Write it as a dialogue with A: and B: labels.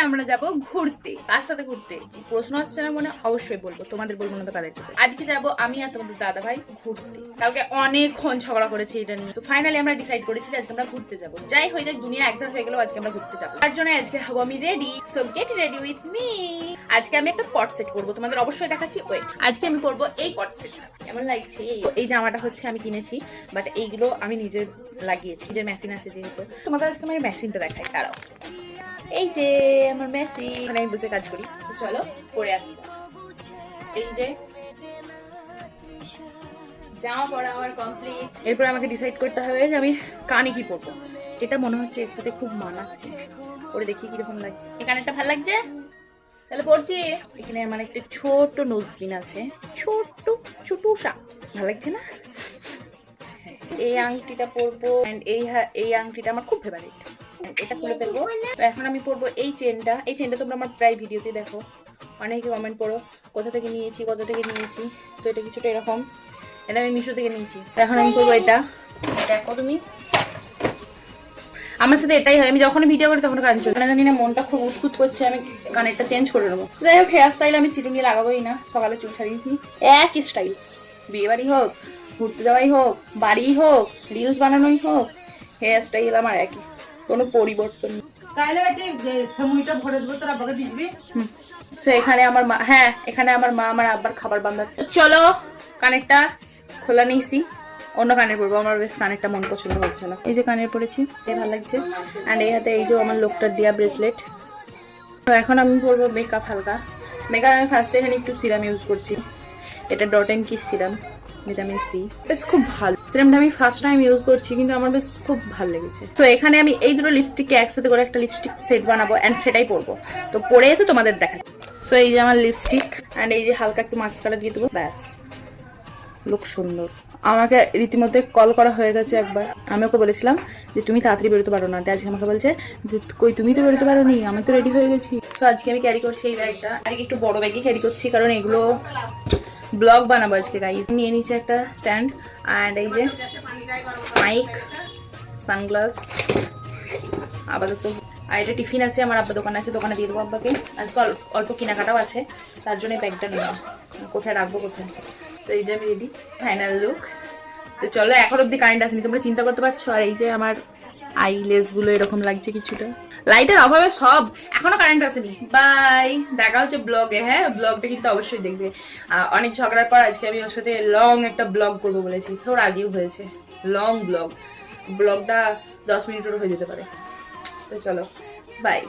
A: আমরা যাব ঘুরতে। কার সাথে ঘুরতে প্রশ্ন আসছে না মনে? অবশ্যই বলবো, তোমাদের বলবো না তো কাদের? আজকে যাব আমি আর তোমাদের দাদা ভাই ঘুরতে। কালকে অনেকক্ষণ ঝগড়া করেছি এটা নিয়ে, তো ফাইনালি আমরা ডিসাইড করেছি যে আজকে আমরা ঘুরতে যাব। যাই হয়ে যাক, দুনিয়া একধার হয়ে গেল, আজকে আমরা ঘুরতে যাবো। তার জন্য আজকে হবো আমি ready, so get ready with me. আজকে আমি একটা কট সেট করবো, তোমাদের অবশ্যই দেখাচ্ছি। ওয়েট, আজকে আমি পরবো এই কট সেটটা। কেমন লাগছে? এই জামাটা হচ্ছে আমি কিনেছি, বাট এইগুলো আমি নিজে লাগিয়েছি, নিজের মেশিন আছে যেহেতু। তোমাদের আজকে আমার মেশিনটা দেখাই, দাঁড়াও। এই যে আমার মেশিন, এখানে আমি বসে কাজ করি। চলো পরে আসি। এই যে জামা পরা আমার কমপ্লিট। এরপর আমাকে ডিসাইড করতে হবে যে আমি কানে কি পরবো। এটা মনে হচ্ছে এর সাথে খুব মানাচ্ছে, পরে দেখি কিরকম লাগছে। এই কানেরটা ভালো লাগছে, তাহলে পরছি। এখানে আমার একটা ছোট নোজপিন আছে, ছোট্ট চুটুসা, ভালো লাগছে না? এই আংটিটা পরবো, এন্ড এই আংটিটা আমার খুব ফেভারিট, এটা খুলে ফেলবো। তো এখন আমি পরবো এই চেনটা। এই চেনটা তোমরা আমার প্রায় ভিডিওতে দেখো, অনেকে কমেন্ট করো কোথা থেকে নিয়েছি। তো এটা কিছুটা এরকম, এটা আমি মিশো থেকে নিয়েছি। এখন আমি পরবো এটা। দেখো তুমি, আমার সাথে এটাই হয়, আমি যখন ভিডিও করি তখন কান চলে জানি না, মনটা খুব উৎকুত করছে, আমি কানেরটা চেঞ্জ করে নেবো। যাই হোক, হেয়ার স্টাইল আমি চিরুনি লাগাবোই না, সকালে চুল ছাড়িয়েছি। একই স্টাইল, বিয়ে বাড়ি হোক, ঘুরতে যাওয়াই হোক, বাড়ি হোক, রিলস বানানোই হোক, হেয়ার স্টাইল আমার একই, কোনো পরিবর্তন নেই।
B: তাইলে সময়টা ভরে দেবো, তোর আব্বাকে দিবি।
A: তো এখানে আমার মা, হ্যাঁ এখানে আমার মা আমার আব্বার খাবার বানাচ্ছে। চলো কানেরটা খোলা নিয়েছি, অন্য কানের পরবো। আমার বেশ কানেরটা মন পছন্দ হচ্ছে না। এই যে কানের পরেছি, ভালো লাগছে। অ্যান্ড এই হাতে এই যে আমার লোকটার দেওয়া ব্রেসলেট। তো এখন আমি পরবো মেকআপ, হালকা মেকআপ। আমি ফার্স্টে এখানে একটু সিরাম ইউজ করছি, এটা dot and key serum, vitamin C. বেশ খুব ভালো সিরামটা, আমি ফার্স্ট টাইম ইউজ করছি কিন্তু আমার বেশ খুব ভালো লেগেছে। তো এখানে আমি এই দুটো লিপস্টিককে একসাথে করে একটা লিপস্টিক সেট বানাবো, অ্যান্ড সেটাই পরবো। তো পরে এসে তোমাদের দেখাচ্ছি। সো এই যে আমার লিপস্টিক, অ্যান্ড এই যে হালকা একটু মাস্কারা দিয়ে দেবো, ব্যাস লুক সুন্দর। আমাকে রীতিমধ্যে কল করা হয়ে গেছে একবার, আমি ওকে বলেছিলাম যে তুমি তাড়াতাড়ি বেরোতে পারো না, আজকে আমাকে বলছে যে কই তুমি তো বেরোতে পারো নি, আমি তো রেডি হয়ে গেছি। তো আজকে আমি ক্যারি করছি এই ব্যাগটা, আজকে একটু বড় ব্যাগই ক্যারি করছি, কারণ এগুলো ব্লগ বানাবো আজকে গাইজ। নিয়ে নিচ্ছে একটা স্ট্যান্ড, অ্যান্ড এই যে মাইক, সানগ্লাস আপাতত। আর এটা টিফিন আছে, আমার আব্বা দোকানে আছে, দোকানে দিয়ে দেবো আব্বাকে। আজকে অল্প কেনাকাটাও আছে, তার জন্য ব্যাগটা নিলাম। কোথায় রাখবো কোথায়? তো এই যে আমি রেডি, ফাইনাল লুক। তো চলো, এখন অব্দি কারেন্ট আসেনি, তোমরা চিন্তা করতে পারছো। আর এই যে আমার আইলেস গুলো এরকম লাগছে কিছুটা, লাইটের অভাবে সব, এখনো কারেন্ট আসেনি। বাই, দেখা হচ্ছে ব্লগে। হ্যাঁ, ব্লগটা কিন্তু অবশ্যই দেখবে। অনেক ঝগড়ার পর আজকে আমি ওর সাথে লং একটা ব্লগ করবো বলেছি, তো রাজিও হয়েছে। লং ব্লগটা 10 মিনিটেরও হয়ে যেতে পারে। তো চলো, বাই।